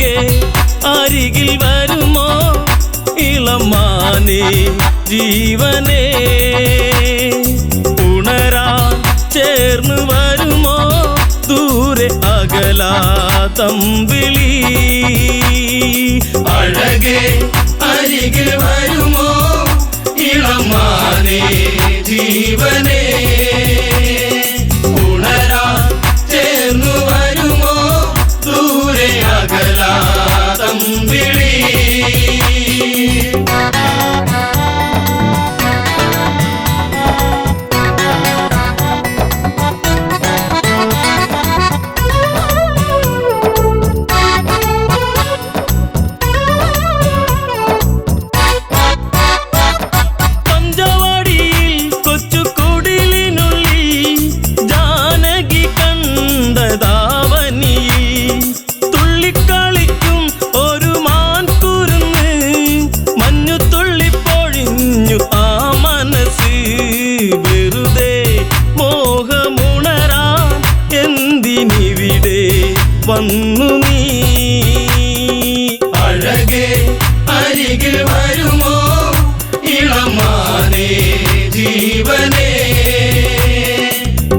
അഴകേ അരികിൽ വരുമോ ഇളമാനേ ജീവനേ ഉണരാൻ ചേർന്ന് വരുമോ ദൂരെ അകലാതമ്പിളി അഴകേ അരികിൽ വരുമോ ഇളമാനേ ജീവനേ ഉണരാൻ ചേർന്നു വരുമോ ദൂരെ അകലാതമ്പിളി വന്നു നീ അഴകേ അരികിൽ വരുമോ ഇളമാനേ ജീവനേ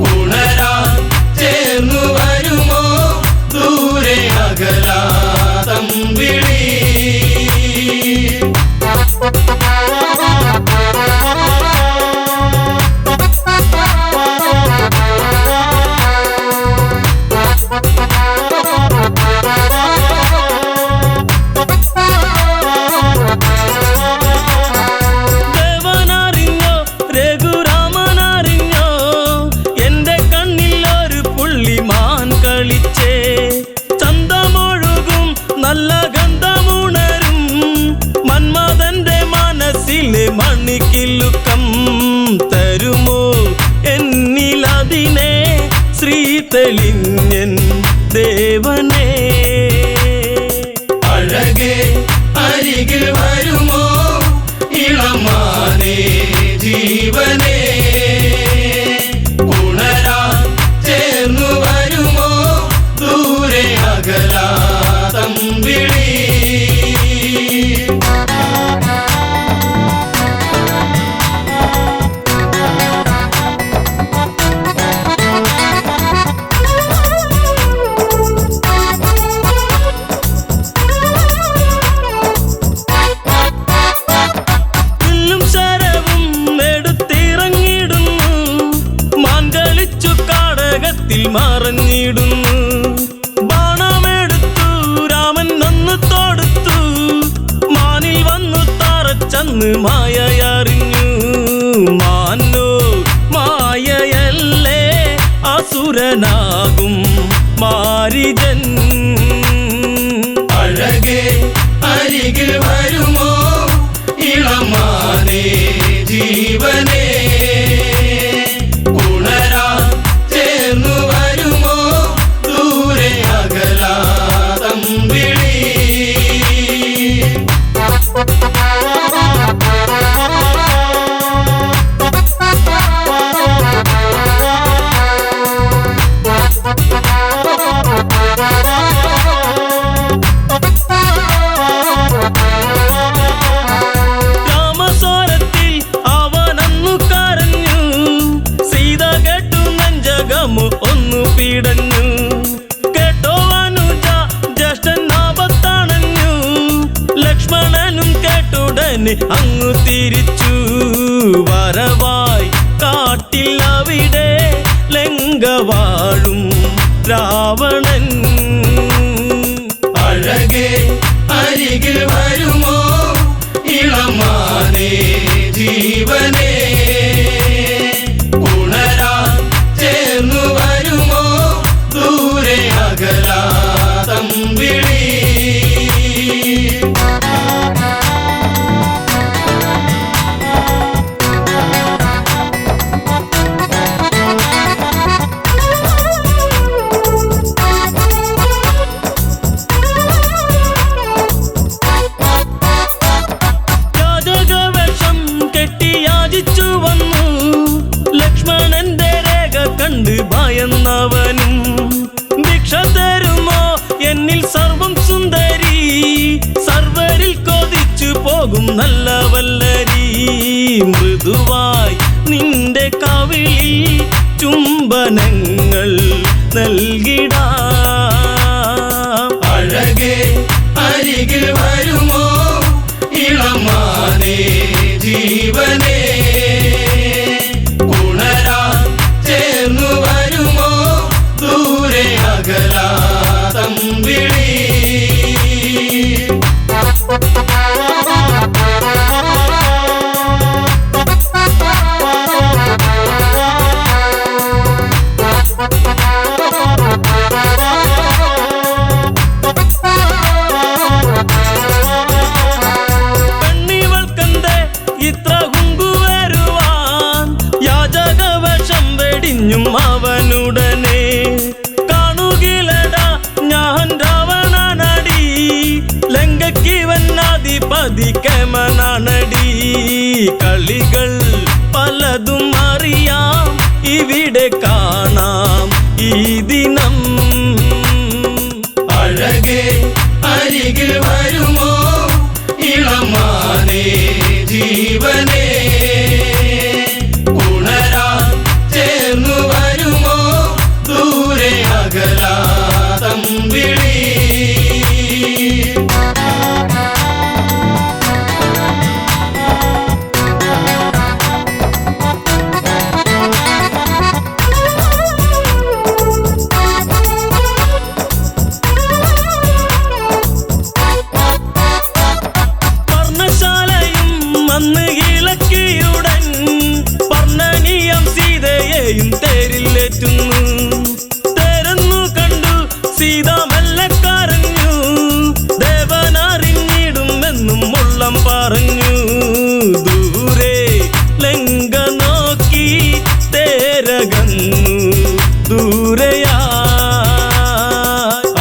ഉണരാൻ ചേർന്നു വരുമോ ദൂരെ അകലാതമ്പിളി നല്ല ഗന്ധമുണരും മന്മഥന്റെ മനസ്സിലെ മണിക്കിലുക്കം തരുമോ എന്നിലതിനെ ശ്രീ തെളിഞ്ഞൻ ദേവനേ അഴകേ അരികിൽ വരുമോ ഇളമാനേ ജീവനേ ഉണരാൻ ചേർന്നു വരുമോ ദൂരെ അകലാതമ്പിളി മറഞ്ഞിടുന്നു ബാണമെടുത്തു രാമൻ നന്നു തൊടുത്തു മാനിൽ വന്നു തറച്ചന്ന് മായയറിഞ്ഞു മാനോ മായയല്ലേ അസുരനാകും മാരിജൻ അഴകേ അരികിൽ വരുമോ ഇളമാനേ ജീവനേ ഉണരാൻ ചേർന്നു വരുമോ ദൂരെ അകലാതമ്പിളി രാമസ്വരത്തിൽ അവനന്നു കരഞ്ഞു സീത കേട്ടു നെഞ്ചകമു ഒന്നു പീടഞ്ഞു കേട്ടോ അനുജ ജ്യേഷ്ഠൻ ആപത്തണഞ്ഞു ലക്ഷ്മണനും കേട്ടുടനെ അങ്ങു തിരിച്ചു വരവായി കാട്ടിൽ അവിടെ ലങ്ക വാഴും രാവണൻ അഴകേ അരികിൽ വരുമോ ഇളമാനേ ജീവനേ ഉണരാൻ ചേർന്നു വരുമോ ദൂരെ അകലാതമ്പിളി നല്ല വല്ലരി മൃദുവായി നിന്റെ കവിളിൽ ചുംബനങ്ങൾ നൽകിടാം. അഴകേ അരികിൽ വരുമോ ഇളമാനേ ജീവനേ, ഉണരാൻ ചേർന്നു വരുമോ ദൂരെ അകലാതമ്പിളി. ഇത്ര കുങ്കുവരുവാൻ യാചകവശം വെടിഞ്ഞും അവനുടനെ കാണുകിലടാ ഞാൻ രാവണനടി, ലങ്കയ്ക്കിവനാധിപതി കേമനാണടി. കളികൾ പലതും അറിയാം ഇവിടെ കാണാം ഈ ദിനം. അഴകേ അരികിൽ വരുമോ ഇളമാനേ ജീവനേ, ഉണരാൻ ചേർന്നു വരുമോ ദൂരെ അകലാതമ്പിളി. അന്ന് ഇളക്കിയുടൻ പർണനീയം സീതയെയും തേരിലേറ്റുന്നു. തേരെന്നു കണ്ടു സീത മെല്ലെ കരഞ്ഞു, ദേവനറിഞ്ഞിടുമെന്നും ഉള്ളം പറഞ്ഞു. ദൂരെ ലങ്ക നോക്കി തേരകന്നു ദൂരയാ.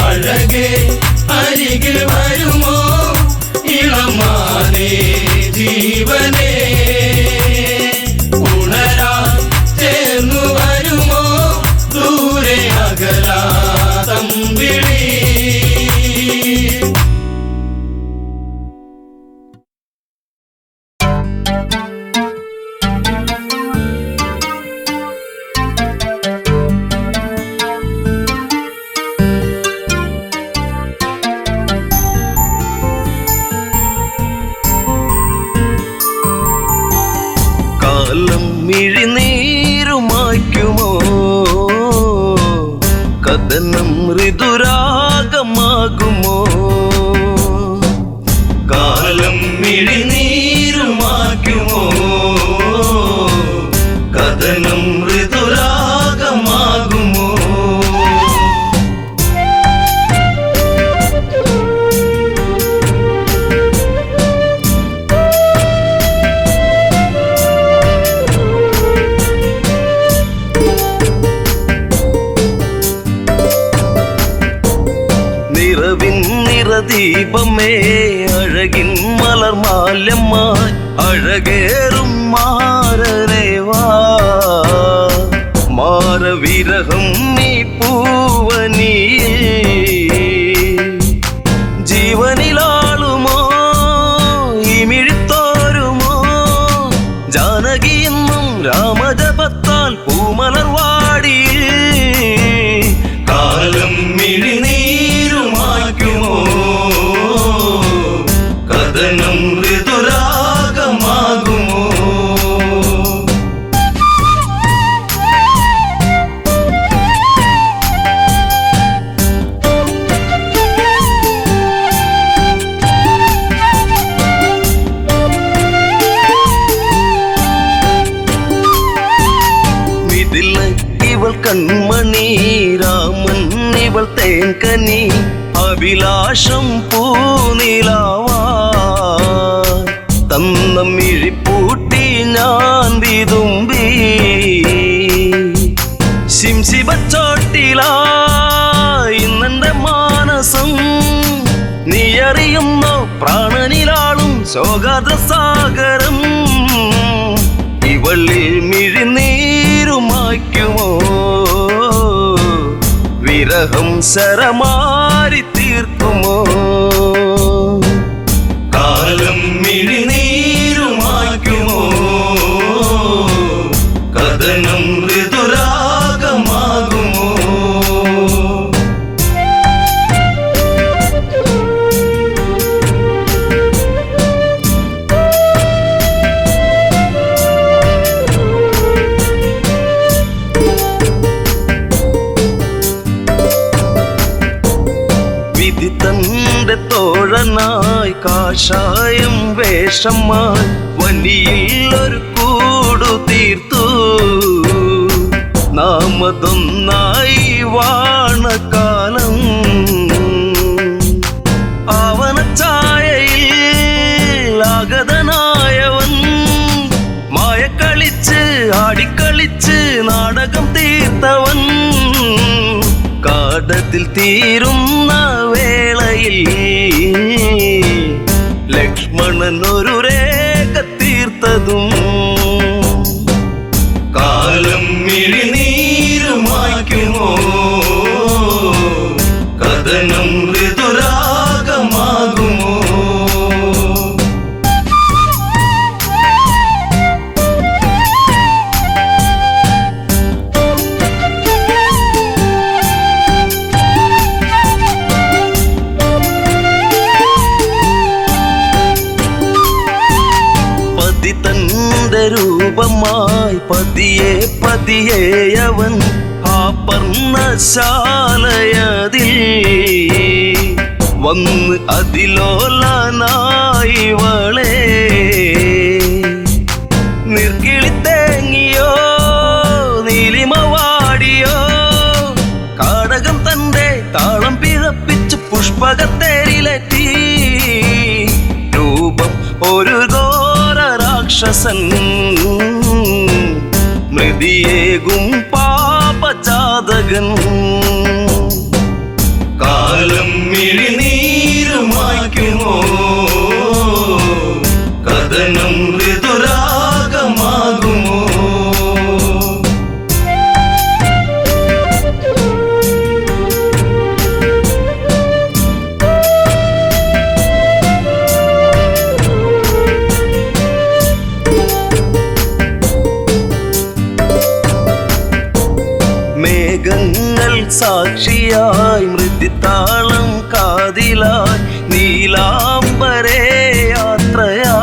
അഴകേ അരികിൽ വരുമോ ഇളമാനേ ജീവനേ, ഉണരാൻ ചേർന്നു വരുമോ ദൂരെ അകലാതമ്പിളി. കാലം മിഴിനീരുമായ്ക്കുമോ കഥനം ഋതുരാഗമാകുമോ. കാലം മിഴിനീരുമാക്കുമോ കഥനം ഋതുരാഗമാകുമോ. ദീപമേ അഴകിൻ മലർമാല്യമായി അഴകേറും മാരരേവാ. മാരവിരഹം നീ പൂവനീ ജീവനിലാളുമോ ഇമിഴിത്തോരുമോ. ജാനകിയെന്നും രാമജപത്താൽ പൂമലർവാടി. കാലം മിഴിനീരുമാക്കുമോ കഥനം ഋതുരാഗമാകുമോ. ഇവൾ കൺമണി രാമൻ ഇവൾ തേൻകനി അഭിലാഷം പൂനിലാവാ. തന്നമിഴിപ്പൂട്ടി ഞാൻ വിതുമ്പി ശിംശിബച്ചോട്ടിലായി ഇന്നെന്റെ മാനസം. നീ അറിയുന്നോ പ്രാണനിലാളും ശോകാദ്രസാഗരം. ഇവളിൽ മിഴിനീരുമായ്ക്കുമോ വിരഹം ശരമാരി തീർക്കുമോ. കാലം മിഴിനീ തോഴനായി കാഷായം വേഷമായി വനിയിൽ ഒരു കൂടു തീർത്തു നാമതൊന്നായി വാണകാലം ആവനച്ചായയിൽ ആഗതനായവൻ മായക്കളിച്ച് ആടിക്കളിച്ച് നാടകം തീർത്തവൻ കാടത്തിൽ തീരുന്ന വേളയിൽ ലക്ഷ്മണൻ ഒരു രേഖ തീർത്തതും കാലം മിഴിനീരുമായ്ക്കുമോ കഥനം ഋതുരാഗമാകുമോ തന്റെ രൂപമായി പതിയെ പതിയെ അവൻ ആ പർണശാലയതിൽ വന്ന് അതിലോലനായി വളേ നിർക്കിളിത്തേങ്ങിയോ നീലിമവാടിയോ കാടകം തന്റെ താളം പിഴപ്പിച്ച് പുഷ്പകത്തേരിലെത്തി രൂപം ഒരു രാക്ഷസൻ മൃതിയേകും പാപജാതകൻ കാലം മിഴിനീരുമായ്ക്കുമോ കഥനം ഋതുരാഗമാകുമോ മേഘങ്ങൾ സാക്ഷിയായി മൃദുതാളം കാതിലായി നീലാംബരേ യാത്രയാ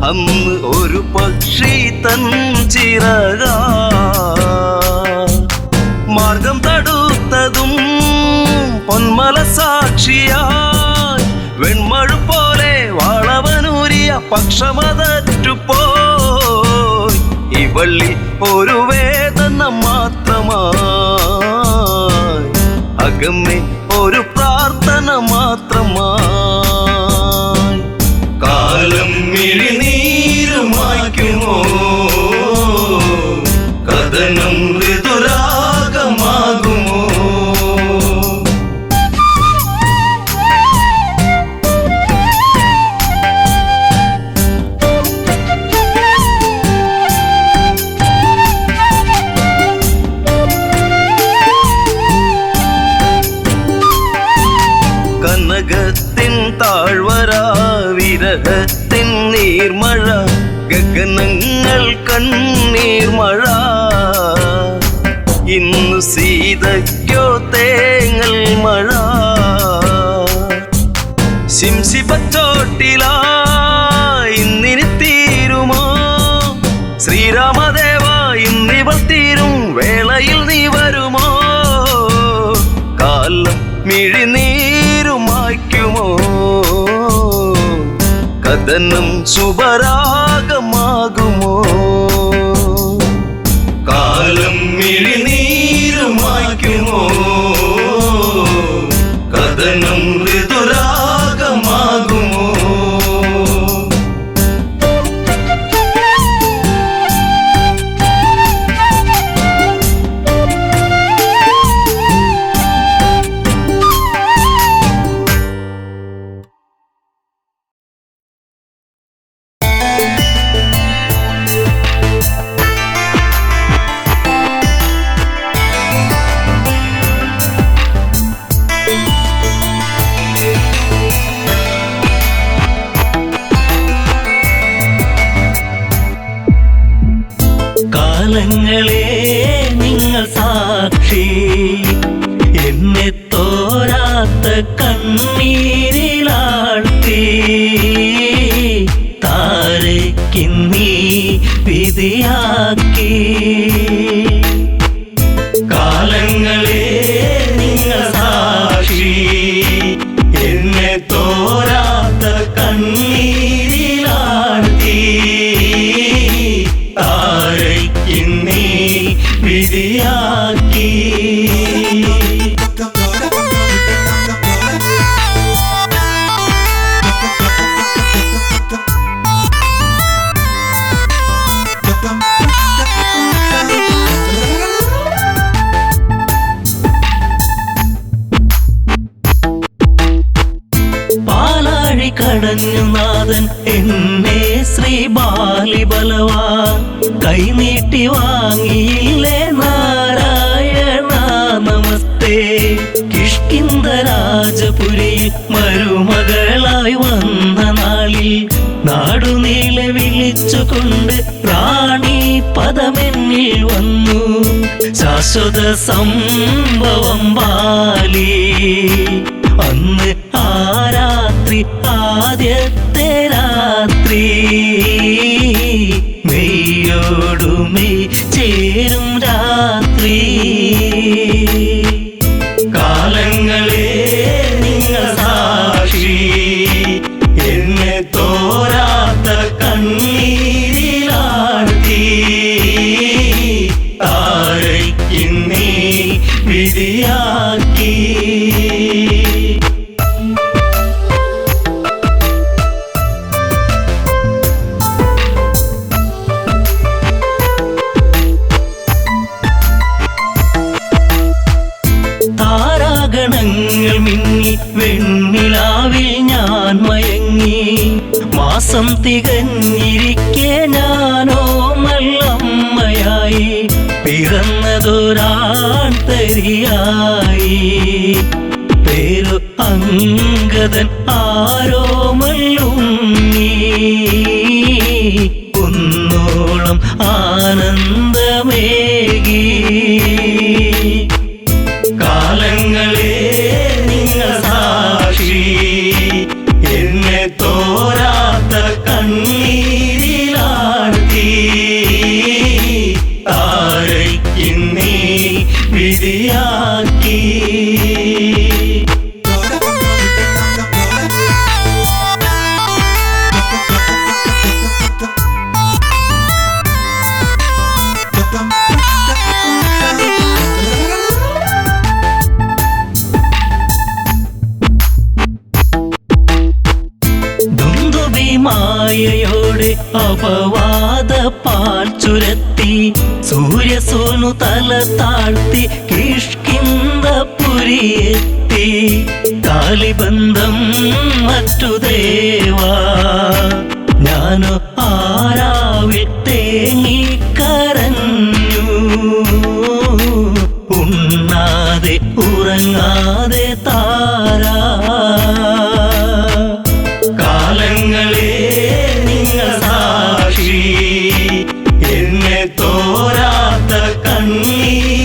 അന്ന് ഒരു പക്ഷി തൻ ചിറക മാർഗം തടുത്തതും പൊന്മല സാക്ഷിയായി വെൺമഴു പോലെ വാളവനൂരിയ പക്ഷമതറ്റുപോയി ഇവളിൽ ഒരു വേദന മാത്രമായി അകമേ ഒരു പ്രാർത്ഥന മാത്രമായി കാലം മിഴിനീരുമായ്ക്കുമോ കഥനം ഋതുരാഗമാകുമോ കനകത്തിൻ താഴ്വര വിരഹത്തിൻ നീർമഴ ഗഗനങ്ങൾ കണ്ണീർമഴ ഇന്നു സീതയ്ക്കോ തേങ്ങൽ മഴ ശിംശിപ്പച്ചോട്ടിലായി ഇന്നിനി തീരുമോ ശ്രീരാമദേവ ഇന്നിവൾ തീരും വേളയിൽ നീ വരുമോ കാലം മിഴിനീരുമായ്ക്കുമോ കഥനം ശുഭരാഗമാകുമോ കാലം മിഴിനീരുമായ്ക്കുമോ കഥനം ഋതുരാഗമാകുമോ കാലങ്ങളെ നിങ്ങൾ സാക്ഷി എന്നെ തോരാത്ത കണ്ണീരിലാഴ്ത്തി താരയ്ക്കിന്നീ വിധിയാക്കി കാലങ്ങളെ നിങ്ങൾ സാക്ഷി തോരാത്ത കണ്ണീരിലാഴ്ത്തി താരയ്ക്കിന്നീ വിധിയാക്കി. പാലാഴി കടഞ്ഞു നാഥൻ എന്നെ ശ്രീ ബാലിബലവാ കൈനീട്ടി വാങ്ങിയില്ലേ നാരായണ നമസ്തേ. കിഷ്കിന്ധ രാജപുരിയിൽ മരുമകളായി വന്ന നാളിൽ നാടുനീളെ വിളിച്ചുകൊണ്ട് റാണി പദമെന്നിൽ വന്നു. ശാശ്വത സംഭവം ബാലി അന്ന് ആ രാത്രി ആദ്യത്തെ രാത്രി മെയ്യോടുമെയ് ചേരും രാത്രി. കാലങ്ങളെ നിങ്ങൾ സാക്ഷി എന്നെ തോരാത്ത കണ്ണീരിലാഴ്ത്തി താരയ്ക്കിന്നീ വിധിയാക്കി. താരാഗണങ്ങൾ മിന്നി വെണ്ണിലാവിൽ ഞാൻ മയങ്ങി. മാസം തികഞ്ഞിരിക്കെ ഞാനോ നല്ലമ്മയായി പിറന്നതൊരാൺതരിയായി. പേരു അങ്കദൻ ആരോമല്ലുണ്ണി കുന്നോളം ആനന്ദമേകി. കാലങ്ങളെ നിങ്ങൾ സാക്ഷി എന്നെ തോരാത്ത കണ്ണീരിലാഴ്ത്തി താരയ്ക്കിന്നീ വിധിയാക്കി. മായയോടെ അപവാദ പാൽ ചുരത്തി സൂര്യസോനു തല താഴ്ത്തി കിഷ്കിന്ധപുരിയെത്തി. കാലിബന്ധം മറ്റു ദേവാ ഞാനോ ആരാവിൽ തേങ്ങിക്കരഞ്ഞു. ഉണ്ണാതെ ഉറങ്ങാതെ താരാ. കാലങ്ങളെ നിങ്ങൾ സാക്ഷി എന്നെ തോരാത്ത കണ്ണീരിലാഴ്ത്തി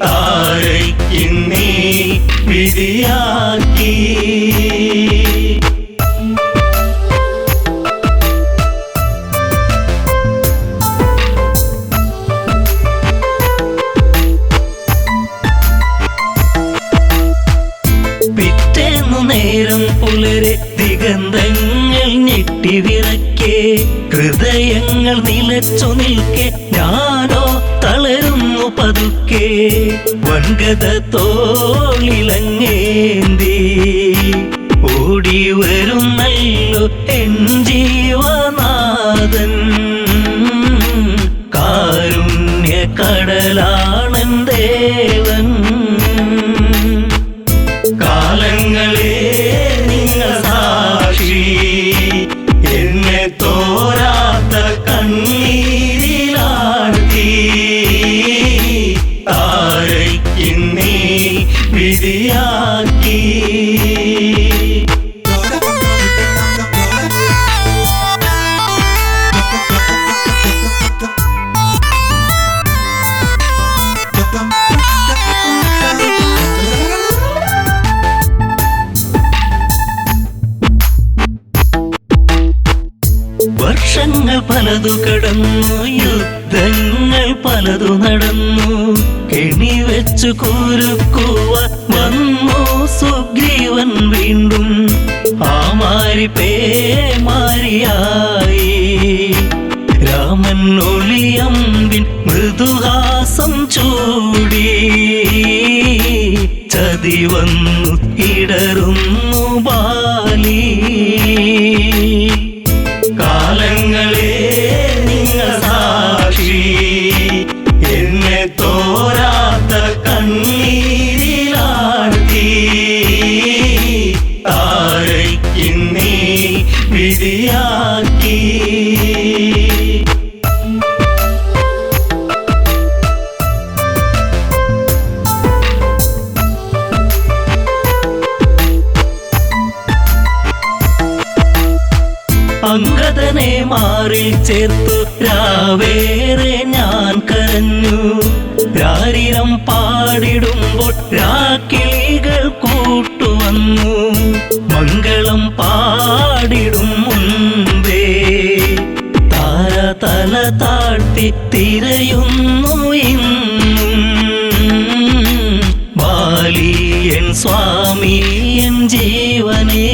താരയ്ക്കിന്നീ വിധിയാക്കി. പിറ്റേന്നു നേരം പുലരെ ദിഗന്ധങ്ങൾ ഞെട്ടിവിറക്കെ ഹൃദയങ്ങൾ നിലച്ചു നിൽക്കെ ഞാനോ തളരുന്നു പതുക്കെ. വൻഗത തോളിലങ്ങേന്തി ഓടി വരുന്നല്ലോ എൻ ജീവനാഥൻ. കാരുണ്യ കടലാണൻ ദേവൻ. കാലങ്ങളെ നിങ്ങൾ സാക്ഷി എന്നെ തോരാത്ത കണ്ണീരിലാഴ്ത്തി താരയ്ക്കിന്നീ വിധിയാക്കി. വർഷങ്ങൾ പലതു കടന്നു, യുദ്ധങ്ങൾ പലതു നടന്നു, കെണി വെച്ചു കുരുക്കുവാൻ വന്നു സുഗ്രീവൻ വീണ്ടും ആ മാരി പേമാരിയായി. രാമൻ ഒളിയമ്പിൻ മൃദുഹാസം ചൂടി ചതി വന്നു ഇടറുന്നു ബാലി. കാലങ്ങളെ നിങ്ങൾ സാക്ഷി, എന്നെ തോരാത്ത കണ്ണീരിലാഴ്ത്തി താരയ്ക്കിന്നീ വിധിയാക്കി. അംഗദനെ മാറിൽ ചേർത്തു രാവേറെ ഞാൻ കരഞ്ഞു. രാരിരം പാടിടുമ്പോൾ രാക്കിളികൾ കൂട്ടുവന്നു. മംഗളം പാടിടും മുൻപേ താര തല താഴ്ത്തി തിരയുന്നു ഇന്നും. ബാലിയൻ സ്വാമി എൻ ജീവനേ.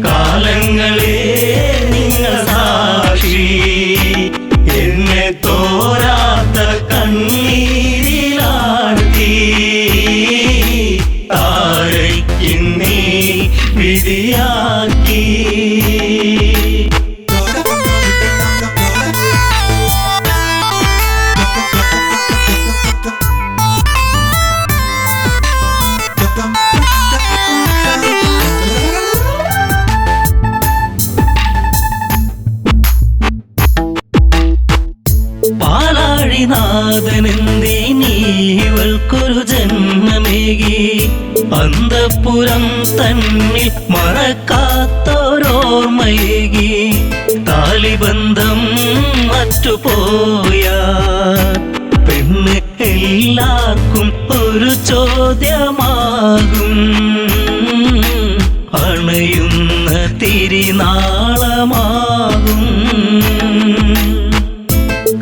കാലങ്ങളെ നിങ്ങൾ സാക്ഷി, എന്നെ തോരാത്ത കണ്ണീരിലാഴ്ത്തി താരയ്ക്കിന്നീ വിധിയാക്കി. പാലാഴിനാഥനെന്തിനീവൾക്കൊരു ജന്മമേകി. അന്തഃപുരം തന്നിൽ മറക്കാത്തോരോർമ്മയേകി. താലിബന്ധം മറ്റുപോയ പെണ്ണ് എല്ലാവർക്കും ഒരു ചോദ്യമാകും. അണയുന്ന തിരിനാളമാകും.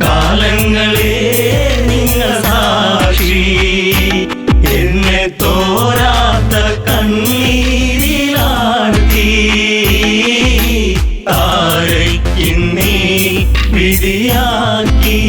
കാലങ്ങളെ നിങ്ങൾ സാക്ഷി, എന്നെ തോരാത്ത കണ്ണീരിലാഴ്ത്തി താരയ്ക്കിന്നീ വിധിയാക്കി.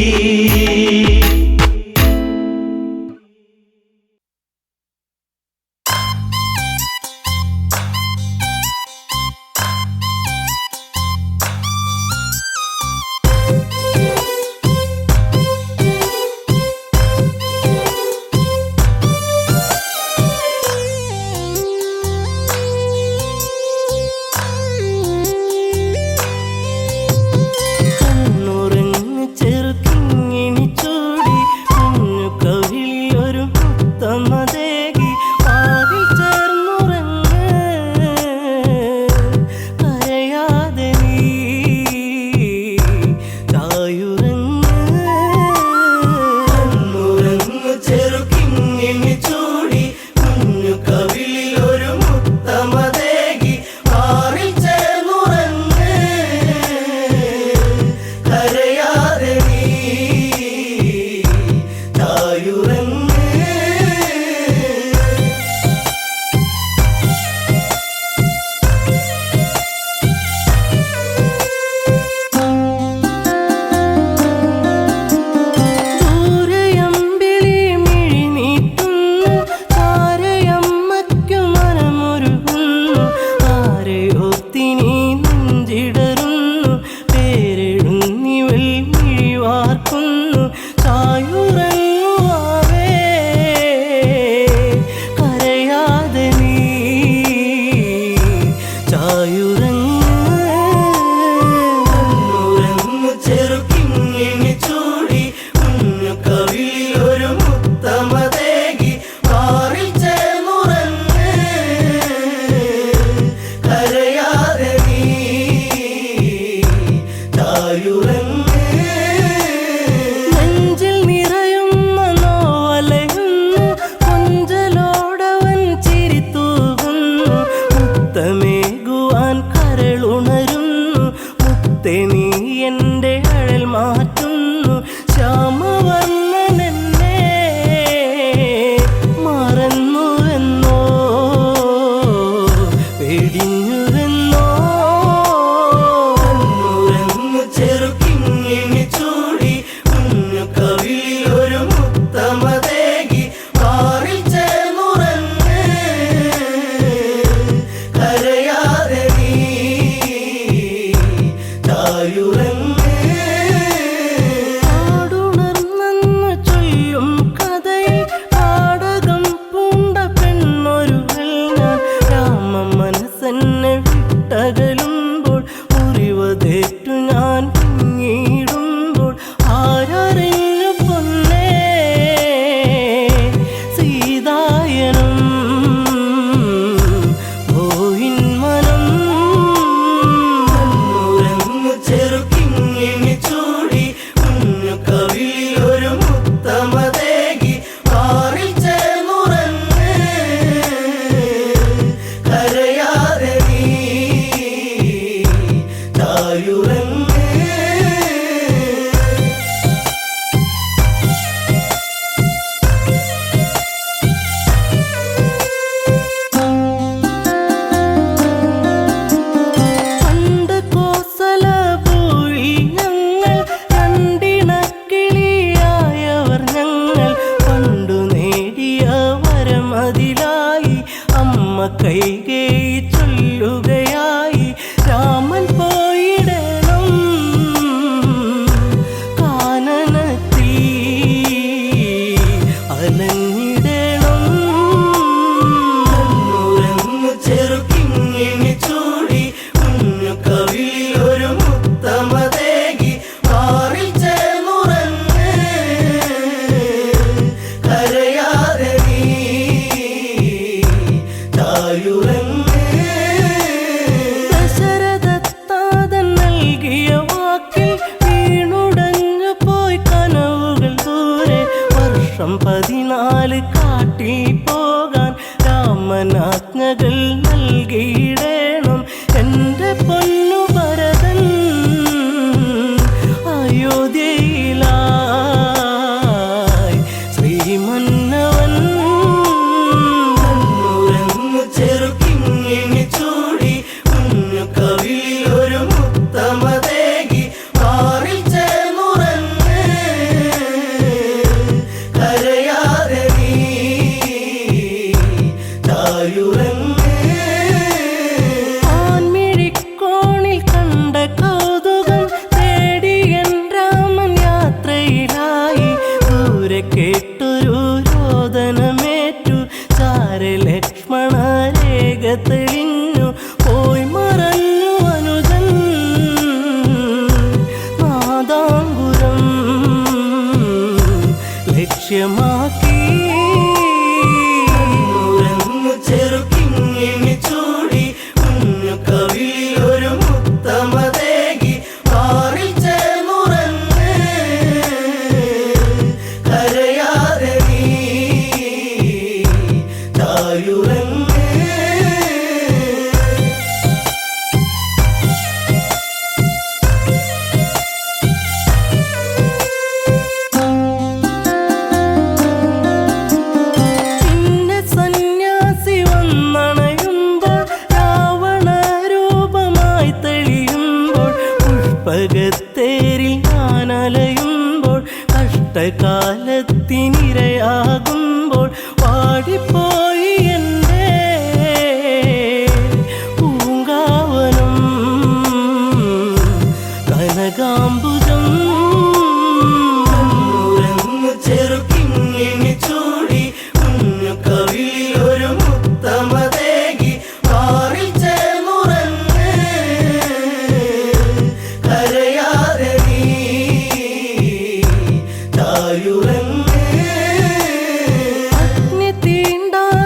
കൈകേയി ചൊല്ലുകയായി രാമൻ പോയിടണം കാനനത്തിൽ അലഞ്ഞിടണം കണ്ണുരങ്ങു ചെറുക്കിങ്ങിണി ചൂടി കുഞ്ഞു കവിളിൽ ഒരു മുത്തമതേകി മാറിൽ ചേർന്നുറങ്ങ് കരയാതെ നീ തായുറങ്ങ് ദശരഥത്താതൻ നൽകിയ വാക്കിൽ വീണുടഞ്ഞു പോയി കനവുകൾ ദൂരെ വർഷം 14 കാട്ടിൽ പോകാൻ രാമനാജ്ഞകൾ നൽകിയിടേണം എൻ്റെ പൊന്നു ഭരതൻ അയോധ്യയിലായി ശ്രീമന്നവൻ കണ്ണുരങ്ങു ചെറുക്കിങ്ങിണി ചൂടി കുഞ്ഞു കവിളിൽ ഒരു മുത്തമതേകി മാറിൽ ചേർന്നുറങ്ങ് കരയാതെ നീ തായുറങ്ങ് ആൺമിഴിക്കോണിൽ കണ്ട കൗതുകം തേടി എൻ രാമൻ യാത്രയിലായി ദൂരെ കേട്ടൊരു രോദനമേറ്റു ചാരെ ലക്ഷ്മണ രേഖ തെളിഞ്ഞു പോയി മറഞ്ഞു അനുജൻ നാദാംബുരം ലക്ഷ്യമാക്കി കണ്ണുരങ്ങു ചെറുക്കിങ്ങിണി ചൂടി കുഞ്ഞു കവിളിൽ ഒരു മുത്തമതേകി മാറിൽ ചേർന്നുറങ്ങ് കരയാതെ നീ തായുറങ്ങ് പിന്നെ സന്യാസി വന്നണയുമ്പോൾ രാവണ രൂപമായി തെളിയുമ്പോൾ പുഷ്പകത്തേരിൽ ഞാനലയുമ്പോൾ കഷ്ടകാലത്തിനിരയാകുമ്പോൾ വാടിപ്പോയി എൻ്റെ പൂങ്കാവനം കനകാംബുജം കണ്ണുരങ്ങു ചെറുക്കിങ്ങിണി ചൂടി കുഞ്ഞു കവിളിൽ ഒരു മുത്തമതേകി മാറിൽ ചേർന്നുറങ്ങ് കരയാതെ നീ തായുറങ്ങ് അഗ്നി തീണ്ടാൻ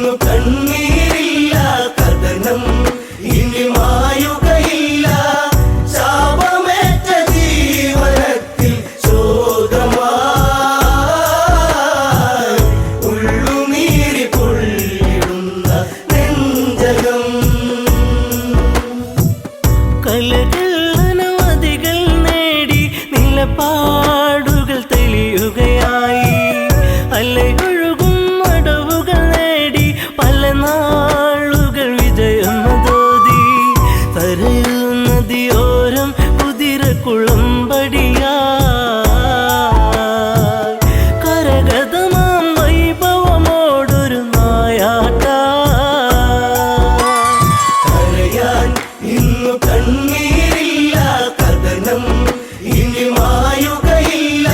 ഇന്നു കണ്ണീരില്ല കഥനം ഇനി മായുകയില്ല ശാപമേറ്റ ജീവനത്തിൽ ശോകമായി ഉള്ളുനീരി പൊള്ളിടുന്ന നെഞ്ചകം കലകൾ അനവധികൾ നേടി നിലപാടുകൾ തെളിയുകയായി അലയൊഴുകും അടവുകൾ നേടി പല നാളുകൾ വിജയമതോതി തരയൂ നദിയോരം കുതിരക്കുളമ്പടിയാ കരഗതമാം വൈഭവമോടൊരു നായാട്ട കരയാൻ ഇന്നു കണ്ണീരില്ല കഥനം ഇനി മായുകയില്ല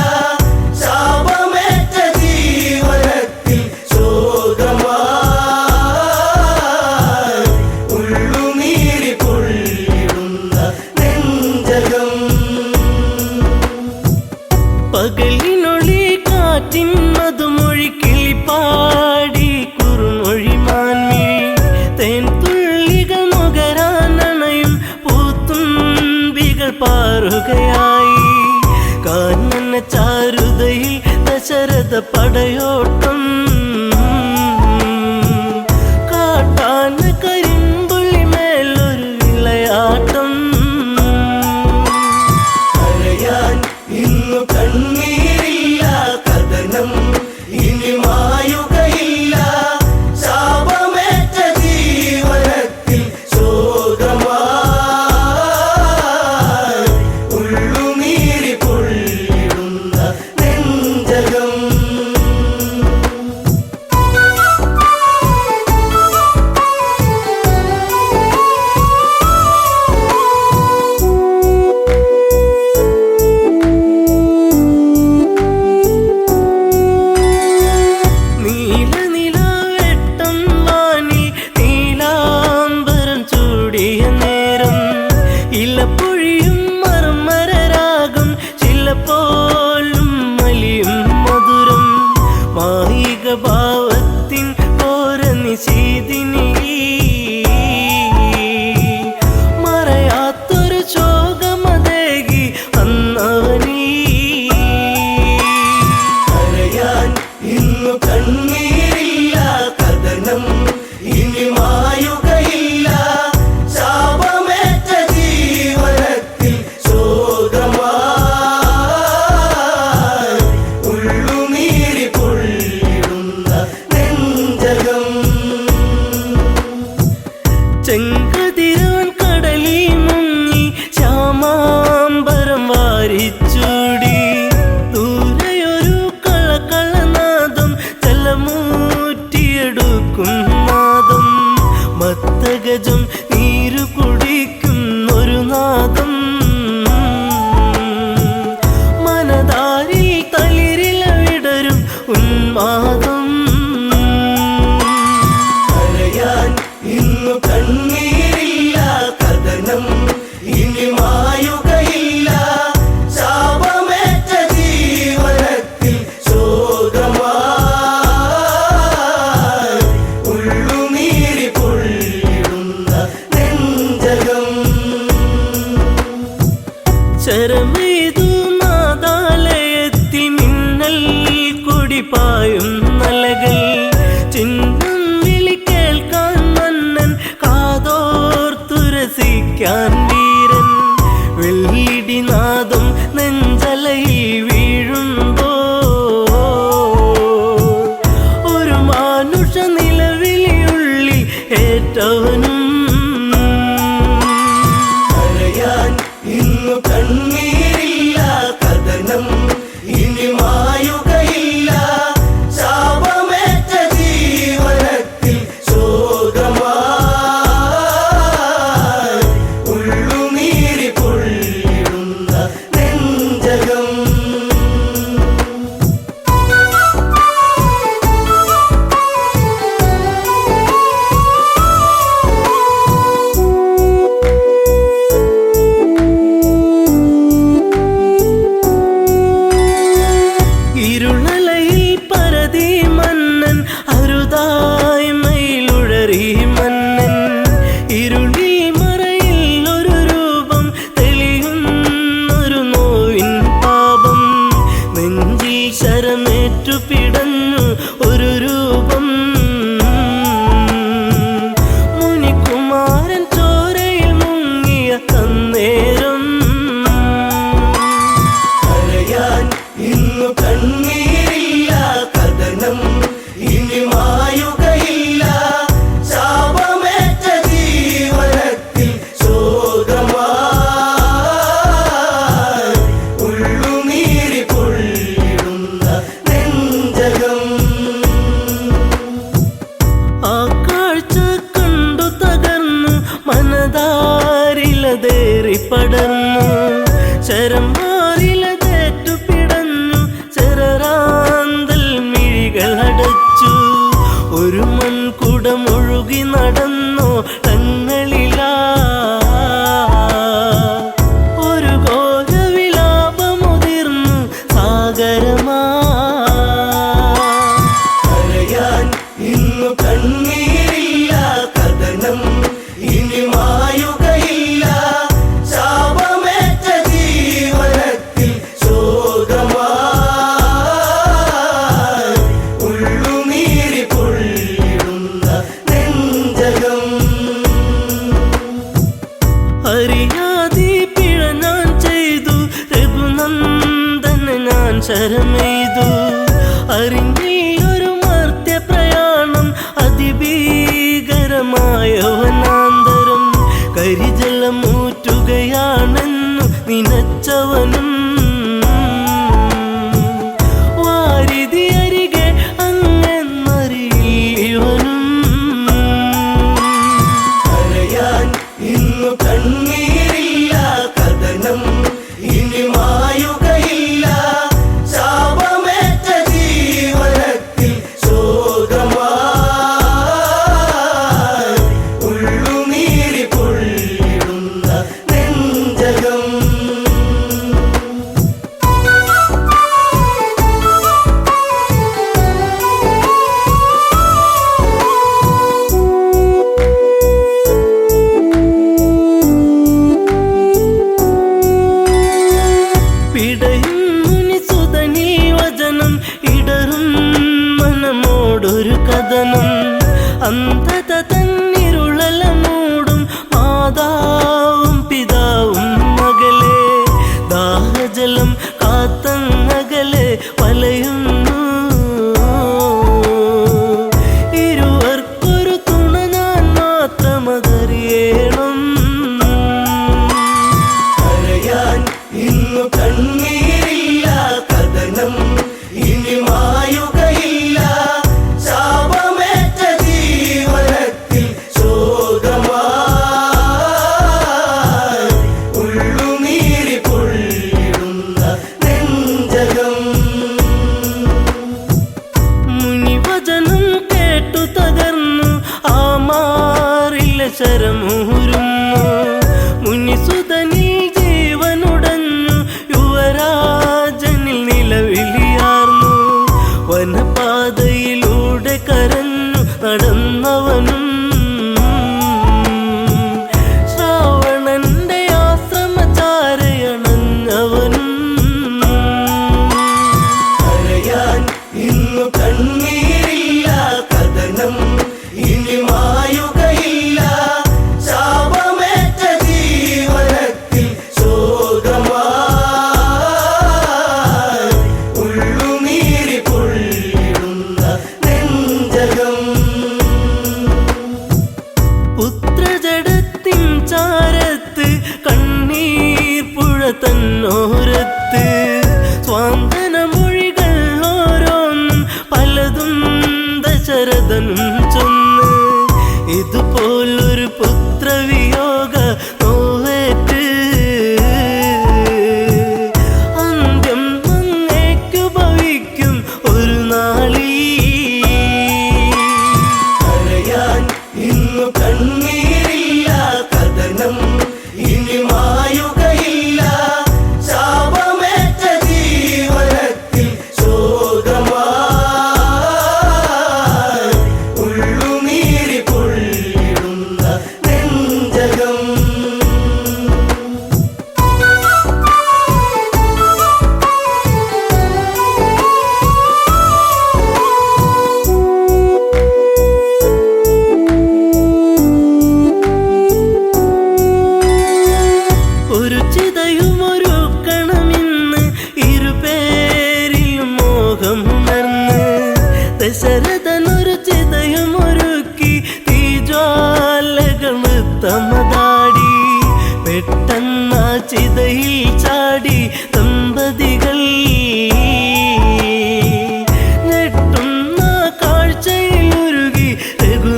ശാപമേറ്റ ജീവനത്തിൽ ശോകമായി ഉള്ളുനീരി പൊള്ളിടുന്ന നെഞ്ചകം പകലിനൊളി കാറ്റിൻ മധുമൊഴി കിളിപ്പാടി കുറുമൊഴി മാൻമിഴി തേൻ തുള്ളികൾ നുകരാനണയും പൂത്തുമ്പികൾ പാറുകയായി കാനന ചാരുതയിൽ ദശരഥ പടയോട്ടം കാട്ടാന കരിമ്പുള്ളി മേലൊരു വിളയാട്ടം കരയാൻ ഇന്നു കണ്ണീരില്ല കഥനം ഇനി മായുകയില്ല ശാപമേറ്റ ജീവനത്തിൽ ശോകമായി ഉള്ളുനീരി പൊള്ളിടുന്ന നെഞ്ചകം നീലനിലാവെട്ടം വാനിൽ നീലാംബരം ചൂടിയ നേരം ഇലപ്പൊഴിയും മർമരരാഗം ചിലപ്പോലും മലിയും മധുരം മായിക ഭാവത്തിൻ ഓരനിശീതിനി മറയാത്തൊരു ശോകമതേകി അന്നവനീ കരയാൻ ഇന്നു കണ്ണീരില്ല കഥനം ഇനി മായുകയില്ല ശാപമേറ്റ ജീവനത്തിൽ ശോകമായി ഉള്ളുനീരി പൊള്ളിടുന്ന നെഞ്ചകം ചെങ്കതിരാൻ കടലി മുങ്ങി ശ്യാമാംബരം വാരിച്ചൂടി ദൂരെയൊരു കളകളനാദം ജലമൂറ്റിയെടുക്കും നാദം മത്തഗജം നീരു കുടിക്കും ഒരു നാദം മനതാരിൽ തളിരില വിടരും ഉന്മാദം കരയാൻ ഇന്നു കണ്ണീരില്ല കഥനം ഇനി മായുകയില്ല ശാപമേറ്റ ജീവനത്തിൽ ശോകമായി ഉള്ളുനീരി പൊള്ളിടുന്ന നെഞ്ചകം ശരമെയ്തു നാദാലയത്തിൽ മിന്നൽ കുടിപ്പായും നലകൾ ചിഹ്നം വിളി കേൾക്കാൻ മന്നൻ കാതോർത്തുരസിക്കാൻ വീരൻ വെള്ളിടിനാദം നെഞ്ചലയിൽ വീഴുമ്പോ ഒരു മാനുഷ നിലവിളിയുള്ളിൽ ഏറ്റവനും കരയാൻ ഇന്നു കണ്ണീരില്ല കഥനം ഇനി മായുകയില്ല ശാപമേറ്റ ജീവനത്തിൽ ശോകമായി ഉള്ളുനീരി പൊള്ളിടുന്ന നെഞ്ചകം ആ കാഴ്ച കണ്ടു തകർന്നു മനതാരിലതേറി പടർന്നു ശരമാറിലതേറ്റു പിടഞ്ഞു ചെറാന്തൽ മിഴികൾ അടച്ചു ഒരു മൺകുടമൊഴുകി നടന്നു തങ്ങളിലാ ഒരു ഘോരവിലാപമുതിർന്നു സാഗരമാ കരയാൻ ഇന്നു കണ്ണീരില്ല കഥനം ഇനി മായുകയില്ല ശാപമേറ്റ ജീവനത്തിൽ ശോകമായി ഉള്ളുനീരി പൊള്ളിടുന്ന നെഞ്ചകം അറിയാതെ പിഴ ഞാൻ ചെയ്തു രഘുനന്ദന ഞാൻ ശരമെയ്തു അറിഞ്ഞൊരു മർത്യപ്രയാണം അതിഭീകരമായ വനാന്തരം കരിജലമൂറ്റുകയാണെന്നു നിനച്ചവനും വാരിധി അരികെ അങ്ങെന്നറിയിവനും കരയാൻ ഇന്നു കണ്ണീരില്ല കഥനം ഇനി മായുകയില്ല ശാപമേറ്റ ജീവനത്തിൽ ശോകമായി ഉള്ളുനീരി പൊള്ളിടുന്ന നെഞ്ചകം പിടയും മുനിസുതനീ വചനം ഇടറും മനമോടൊരു കഥനം അന്ധത തന്നിരുളല മൂടും മാതാവും പിതാവും മകളെ ദാഹജലം കാത്തങ്ങകലെ വലയുന്നു ഇരുവർക്കൊരു തുണ ഞാൻ മാത്രമതറിയണം കരയാൻ ഇന്നു കണ്ണീരില്ല കഥനം ഇനി മായുകയില്ല ശാപമേറ്റ ജീവനത്തിൽ ശോകമായി ഉള്ളുനീരി പൊള്ളിടുന്ന നെഞ്ചകം മുനിവചനം കേട്ടു തകർന്നു ആ മാറില ശരമൂരുന്നു മുനിസുതനിൽ ജീവനുടഞ്ഞു യുവരാജനിൽ നിലവിളിയാർന്നു വനപാതയിലൂടെ കരഞ്ഞു നടന്നവനും ശ്രാവണന്റെ ആശ്രമചാരയണഞ്ഞവനും കരയാൻ ഇന്നു കണ്ണീരില്ല കഥനം ഇനി മായുകയില്ല ശാപമേറ്റ ജീവനത്തിൽ ശോകമായി ഉള്ളുനീരി പൊള്ളിടുന്ന നെഞ്ചകം പുത്രജടത്തിൻ ചാരത്ത് കണ്ണീർ പുഴ തന്നോരത്ത് സ്വാന്തന മൊഴികൾ ഓരോന്നും പലതും ദശരഥനും ചൊന്ന് ഇതുപോലൊരു പുത്രവിയോഗ നോവേറ്റ് അന്ത്യം അങ്ങേക്കു ഭവിക്കും ഒരു നാളീ കരയാൻ ഇന്നു കണ്ണീരില്ല കഥനം ഇനി മായുകയില്ല ശാപമേറ്റ ജീവനത്തിൽ ശോകമായി ഉള്ളുനീരി പൊള്ളിടുന്ന നെഞ്ചകം ഒരു ചിതയുമൊരുക്കണമെന്ന് ഇരുപേരിലും മോഹമുണർന്ന് ദശരഥനൊരു ചിതയുമൊരുക്കി തീജ്വാലകൾ തമതാടി പെട്ടെന്ന ചിതയിൽ ചാടി ദമ്പതികൾ ഞെട്ടുന്ന കാഴ്ചയിലുരുകി രഘു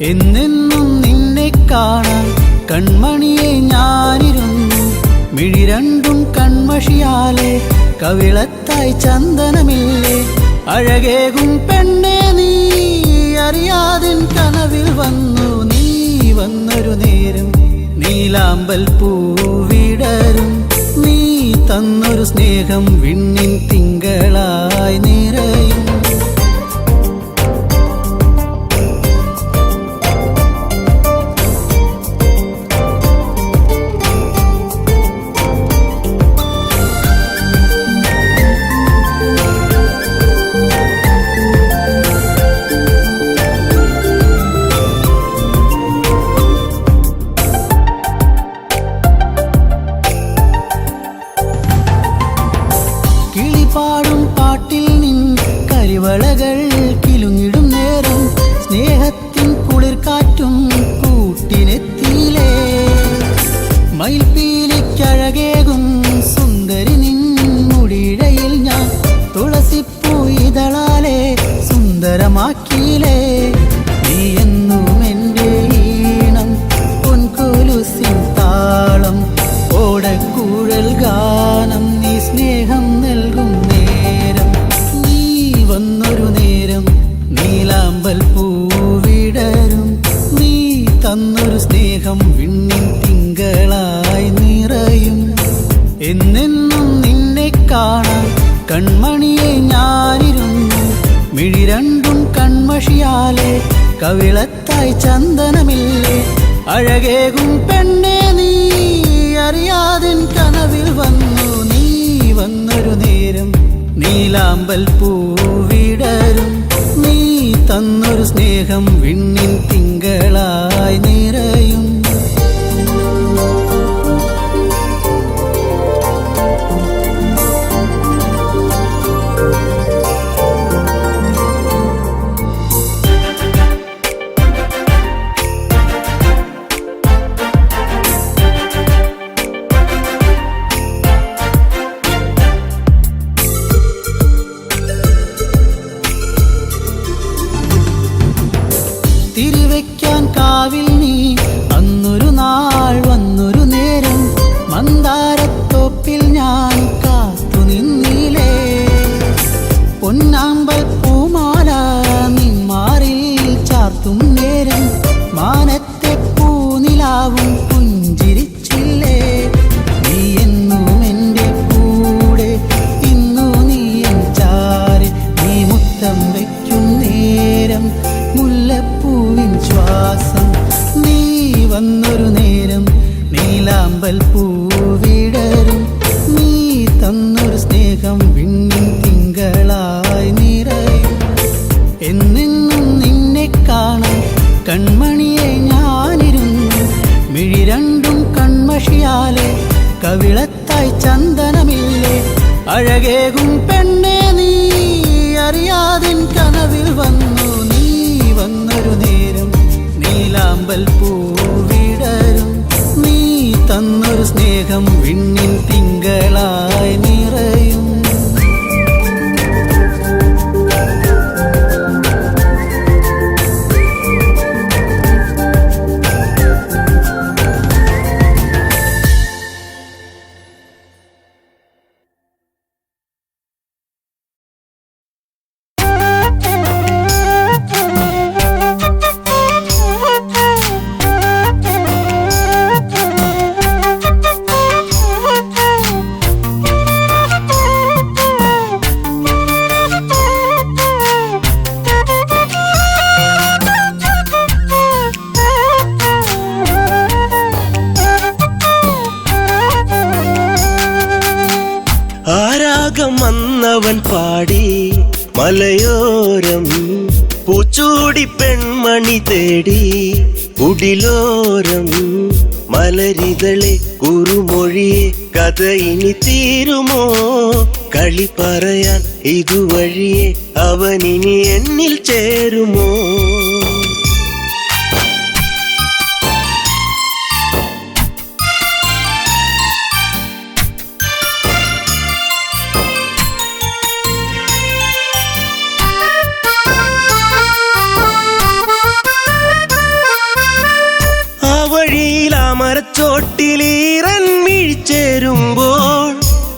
എന്നെന്നും നിന്നെ കാണാൻ കൺമണിയെ ഞാനിരുന്നു. മിഴി രണ്ടും കൺമഷിയാലെ കവിളത്തായി ചന്ദനമില്ലേ. അഴകേകും പെണ്ണെ നീ അറിയാതിൻ കനവിൽ വന്നു. നീ വന്നൊരു നേരം നീലാമ്പൽ പൂവിടരും. നീ തന്നൊരു സ്നേഹം വിണ്ണിൻ തിങ്കളായി നിറയും. കിളിപാടും പാട്ടിൽ നിൻ കരിവളകൾ കിലുങ്ങിടും നേരം സ്നേഹത്തിൻ കുളിർക്കാറ്റും കൂട്ടിനെത്തിയിലേ. മയിൽപ്പീലിക്കഴകേകും സുന്ദരി നിൻ മുടിയിഴയിൽ ഞാൻ തുളസിപ്പൂ ഇതളാലെ സുന്ദരമാക്കിയിലേ. നീ എന്നും എൻ്റെ ഈണം പൊൻകൊലുസിൻ താളം ഓടക്കൂഴൽ ഗാനം. നീ സ്നേഹം നൽകും നേരം നീ വന്നൊരു നേരം നീലാമ്പൽ പൂവിടരും. നീ തന്നൊരു സ്നേഹം വിണ്ണിൻ തിങ്കളായി നിറയും. എന്നെന്നും നിന്നെ കാണാൻ കൺമണിയെ ഞാനിരുന്നു. മിഴി രണ്ടും കൺമഷിയാലെ കവിളത്തായി ചന്ദനമില്ലേ. അഴകേകും പെണ്ണെ നീ അറിയാതിൻ കനവിൽ വന്നു. നീ വന്നൊരു നേരം നീലാമ്പൽ പൂവിടരും. നീ തന്നൊരു സ്നേഹം വിണ്ണിൻ തിങ്കളായി നിറയും. തിരിവെക്കാൻ കാവിൽ നീ അന്നൊരു നാൾ വന്നൊരു നേരം മന്ദാരത്തോപ്പിൽ ഞാൻ കാത്തു നിന്നിലേ. പൊന്നാമ്പൽ പൂമാല നിന്മാറിൽ ചാർത്തും നേരം മാനത്തെ പൂനിലാവും പുഞ്ചിരിച്ചില്ലേ. നീ എന്നും എൻ്റെ കൂടെ ഇന്നു നീ എൻ ചാരെ. നീ മുത്തം വയ്ക്കും നേരം മുല്ലപ്പൂവിൻ ശ്വാസം. നീ വന്നൊരു നേരം നീലാമ്പൽ പൂവിടരും. നീ തന്നൊരു സ്നേഹം വിണ്ണിൻ തിങ്കളായി നിറയും. എന്നെന്നും നിന്നെ കാണാൻ കൺമണിയെ ഞാനിരുന്നു. മിഴി രണ്ടും കൺമഷിയാലെ കവിളത്തായി ചന്ദനമില്ലേ. അഴകേകും പെണ്ണെ നീ അറിയാതിൻ കനവിൽ വന്നു. നീ വന്നൊരു നേരം നീലാമ്പൽ പൂവിടരും. നീ തന്നൊരു സ്നേഹം വിണ്ണിൻ തിങ്കളായി നിറയും. വന്നവൻ പാടി മലയോരം പൂച്ചൂടി പെൺമണി തേടി കുടിലോരം മലരിതളെ കുറുമൊഴിയെ കഥ ഇനി തീരുമോ കളി പറയാൻ ഇതുവഴിയെ അവനിനി എന്നിൽ ചേരുമോ മരച്ചോട്ടിലീറൻ വീഴ്ചേരുമ്പോൾ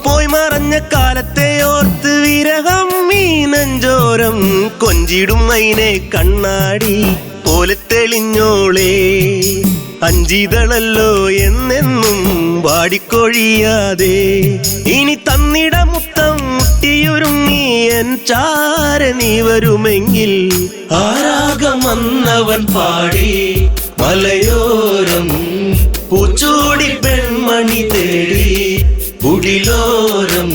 പോയി മറഞ്ഞ കാലത്തെ ഓർത്ത് വിരഹം മീനഞ്ചോരം കൊഞ്ചിടും മൈനെ കണ്ണാടി പോലെ തെളിഞ്ഞോളേ അഞ്ചിതളല്ലോ എന്നെന്നും വാടിക്കൊഴിയാതെ ഇനി തന്നിട മുത്തം മുട്ടിയൊരുങ്ങി എൻ ചാര നീ വരുമെങ്കിൽ ആരാഗം വന്നവൻ പാടി മലയോരം പൂച്ചൂടി പെൺമണി തേടി കുടിലോരം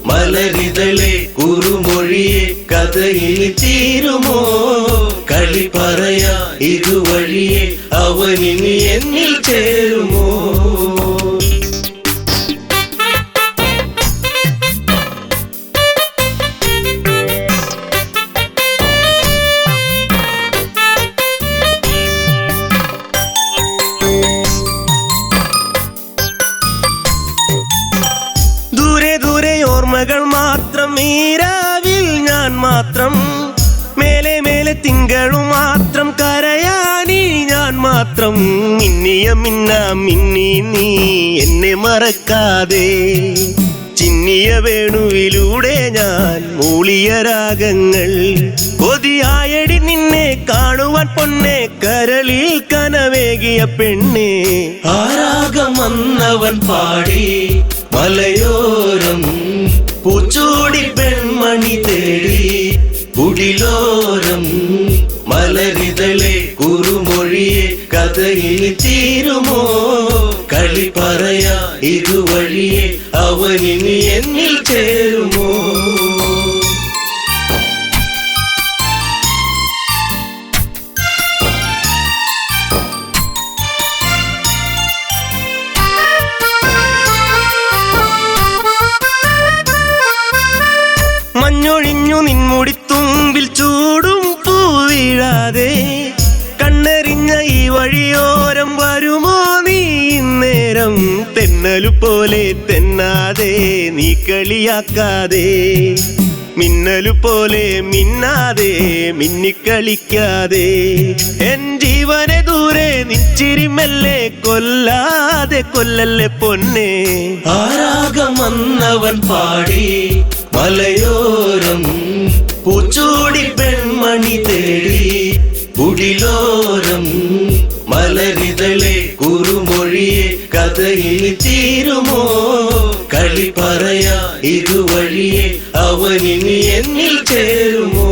മലരിതളെ കുറുമൊഴിയെ കഥയിൽ തീരുമോ കളി പറയാ ഇതുവഴിയെ അവനിനി എന്നിൽ ചേരുമോ ദൂരെ ദൂരെ ഓർമ്മകൾ മാത്രം ഈരാവിൽ ഞാൻ മാത്രം മേലെ മേലെ തിങ്കളും മാത്രം കരയാനി ഞാൻ മാത്രം മിന്നിയ മിന്നി നീ എന്നെ മറക്കാതെ ചിന്നിയ വേണുവിലൂടെ ഞാൻ മൂളിയ രാഗങ്ങൾ കൊതിയായടി നിന്നെ കാണുവാൻ പൊന്നെ കരളിൽ കനവേകിയ പെണ്ണെ ആരാഗം വന്നവൻ പാടി മലയോരം പൂച്ചൂടി പെൺമണി തേടി കുടിലോരം മലരിതളെ കുറുമൊഴിയെ കഥയിൽ തീരുമോ കളി പറയാ ഇതുവഴിയെ അവനിനി എന്നിൽ ചേരുമോ മഞ്ഞൊഴിഞ്ഞു നിൻമുടിത്തുമ്പിൽ ചൂടും പൂവിഴാതെ കണ്ണെറിഞ്ഞ ഈ വഴിയോരം വരുമോ നീ ഇന്നേരം തെന്നലു പോലെ തെന്നാതെ നീ കളിയാക്കാതെ മിന്നലു പോലെ മിന്നാതെ മിന്നിക്കളിക്കാതെ എൻ ജീവനെ ദൂരെ നിച്ചിരിമല്ലേ കൊല്ലാതെ കൊല്ലല്ലേ പൊന്നെ ആരാഗം വന്നവൻ പാടി മലയോരം പൂച്ചൂടി പെൺമണി തേടി കുടിലോരം മലരിതളെ കുറുമൊഴിയെ കഥയിൽ തീരുമോ കളി പറയാ ഇതുവഴിയെ അവനിനി എന്നിൽ ചേരുമോ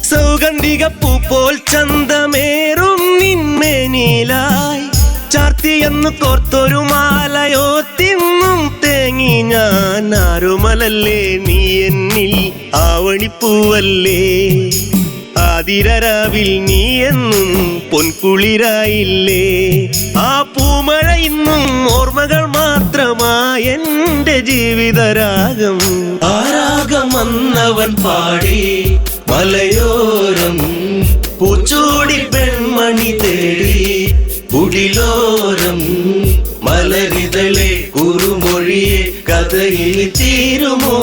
സൗഗന്ധികപ്പൂ പോൽ ചന്തമേറും നിന്മേനിലായി ചാർത്തിയെന്നു കോർത്തൊരു മാലയോ തിന്നും തേങ്ങി ഞാൻ ആരുമലല്ലേ നീ എന്നിൽ ആവണിപ്പൂവല്ലേ ആതിരരാവിൽ നീ എന്നും പൊൻകുളിരായില്ലേ ആ പൂമഴ ഇന്നും ഓർമ്മകൾ മാത്രമായി എന്റെ ജീവിതരാഗം ആരാഗം വന്നവൻ പാടി മലയോരം പൂച്ചൂടി പെൺമണി തേടി കുടിലോരം മലരിതളെ കുറുമൊഴിയെ കഥയിൽ തീരുമോ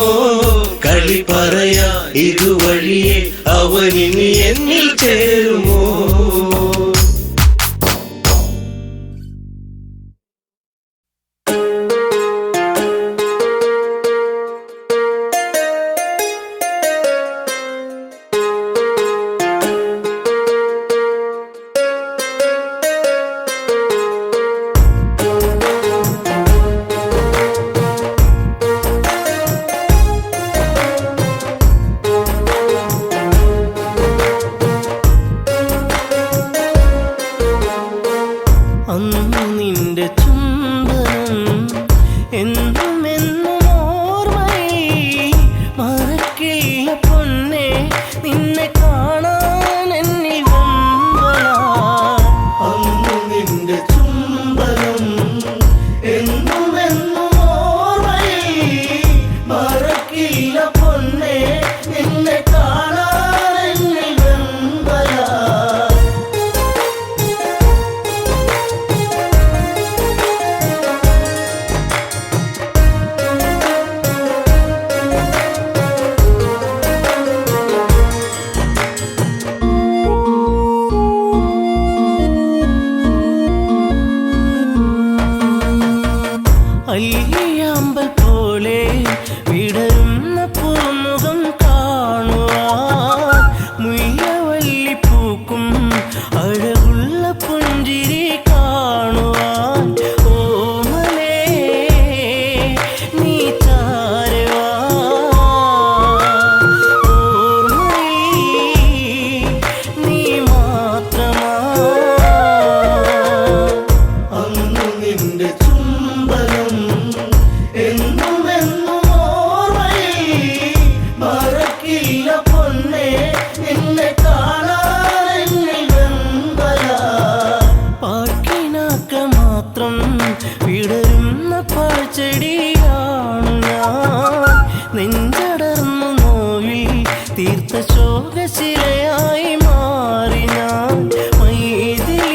കളി പറയാ ഇതുവഴിയെ അവനിനി എന്നിൽ ചേരുമോ ചിലയായി മാറി ഞാൻ മൈഥിലി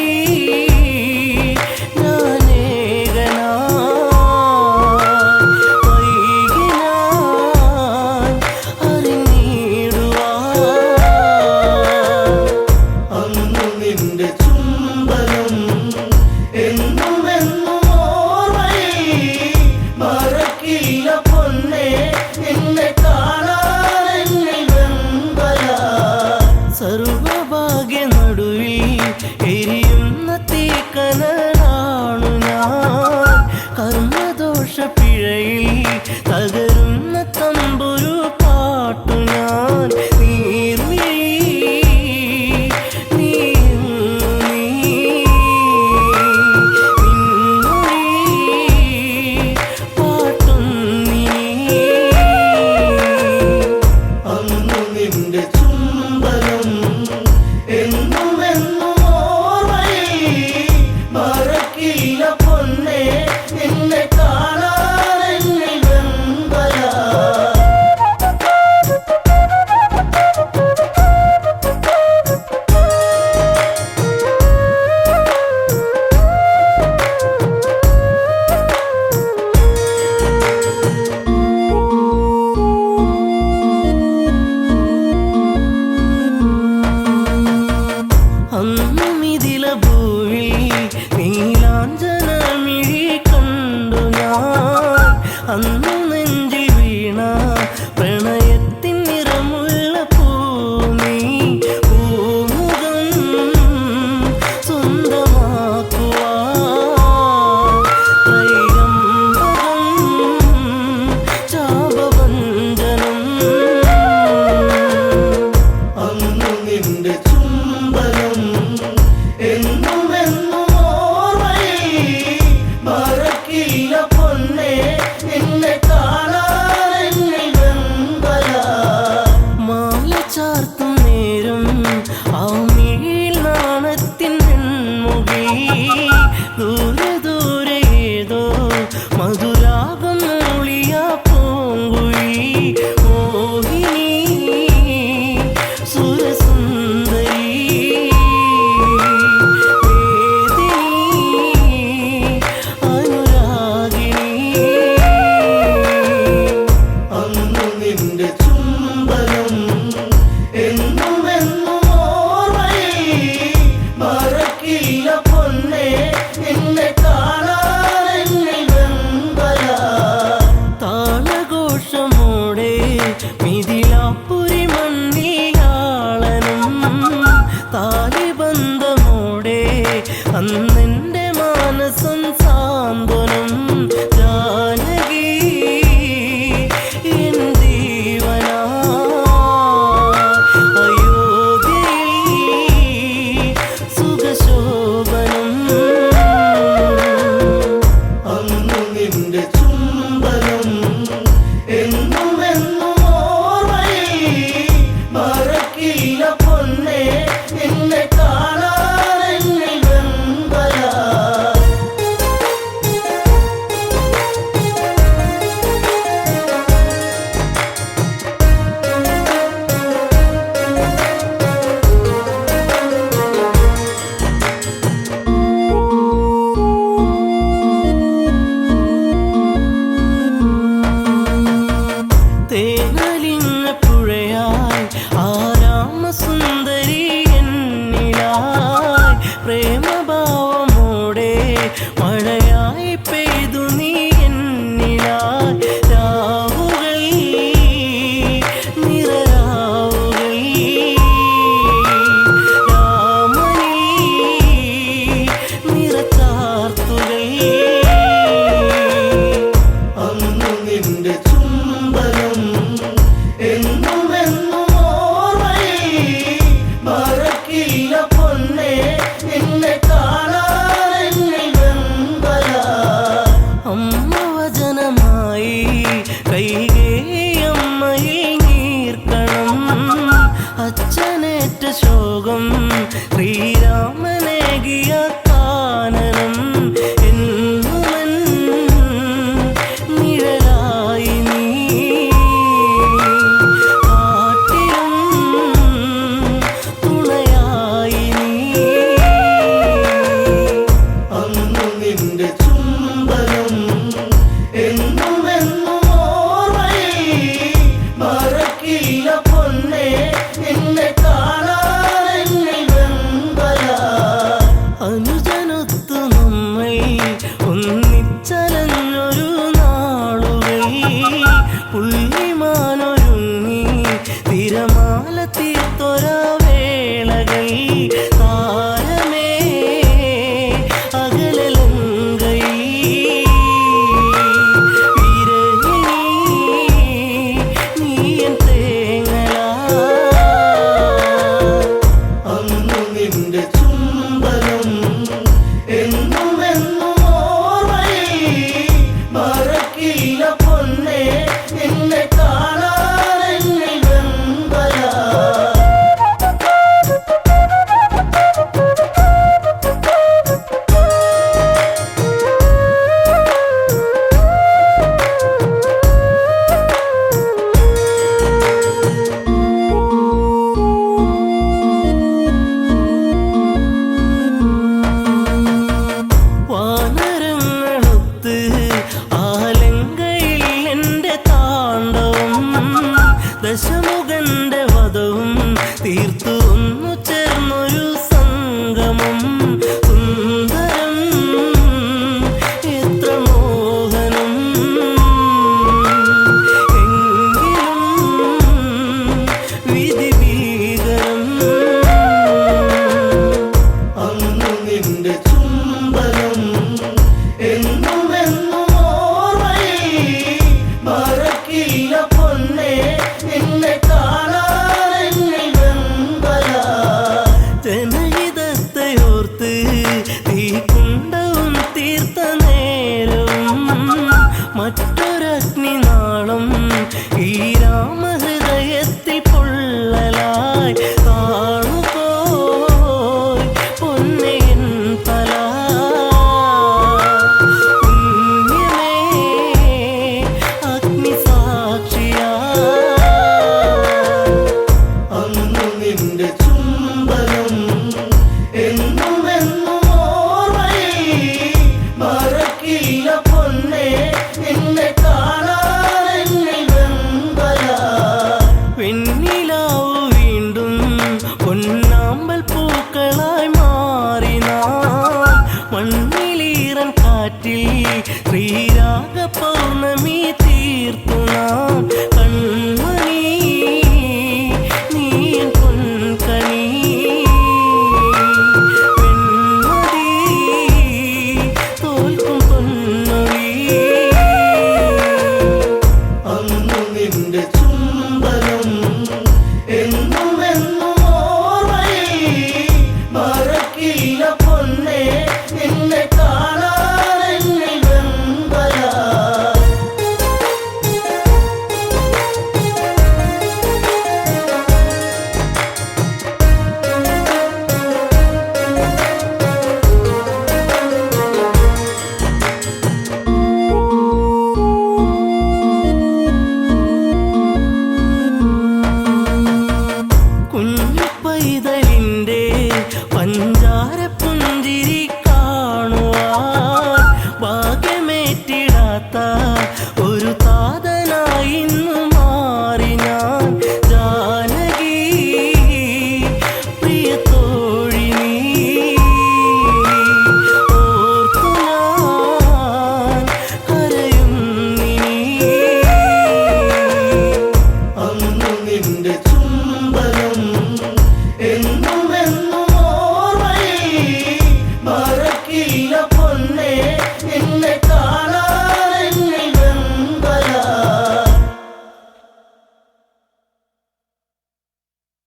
സർവഭാഗ്യ നടുവിൽ എരിയുന്ന തീക്കനലാണു ഞാൻ കർമ്മദോഷ പിഴയിൽ തകരുന്ന തമ്പുരു പാട്ടു ഞാൻ മിഥില ഭൂവിൽ നീലാഞ്ജനമിഴി കണ്ടു ഞാൻ അന്നു നെഞ്ചിൽ വീണ പ്രണയത്തിൻ നിറമുള്ള പൂമി പൂമുഖം സ്വന്തമാക്കുവാൻ ത്രൈകമ്പകം ചാപവഞ്ചനം അന്നു നിന്റെ ചുംബനം എന്നുമെന്നും ഓർമ്മയിൽ മറക്കില്ല പൊന്നേ നിന്നെ കാണാനെന്നിൽ വെമ്പല മാല ചാർത്തും നേരം ആ മിഴിയിൽ നാണത്തിൻ വെൺമുഖി ദൂരെ ദൂരെ ഏതോ മധുരാഗം മൂളിയ പൂങ്കുഴി മോഹിനി സുരസുന്ദരി അന്നു നിന്റെ ചുംബനം എന്നുമെന്നും ഓർമ്മയിൽ മറക്കില്ല പൊന്നേ നിന്നെ കാണാനെന്നിൽ വെമ്പല താളഘോഷമോടെ മിഥിലാപുരി മണ്ണിയാളനും താലിബന്ധമോടെ അന്നെന്റെ മാനസം സാന്ത്വനം ജാനകി എൻ ജീവനാ അയോധ്യയിൽ സുഖശോഭനം അന്നു നിന്റെ ചുംബനം എന്നുമെന്നും ഓർമ്മയിൽ മറക്കില്ല പൊന്നേ നിന്നെ കാണാനെന്നിൽ വെമ്പല തേനലിഞ്ഞ പുഴയായി ആരാമസുന്ദരി എന്നിലായി പ്രേമഭാവമോടെ മഴയായി പെയ്തു നീ എന്നിലായി രാവുകൾ നിറരാവുകൾ രാമനീ നിറച്ചാർത്തുകൾ അന്നു നിന്റെ ചുംബനം എന്നുമെന്നും ഓർമ്മയിൽ മറക്കില്ല പൊന്നേ നിന്നെ കാണാനെന്നിൽ വെമ്പല അമ്മ വചനമായി കൈകേയമ്മയിൽ നീർക്കണം അച്ഛനേറ്റ ശോകം ശ്രീരാമനേകിയ കാനനം എന്നുമൻ നിഴലായി നീ കാട്ടിലും പൈതലിൻ്റെ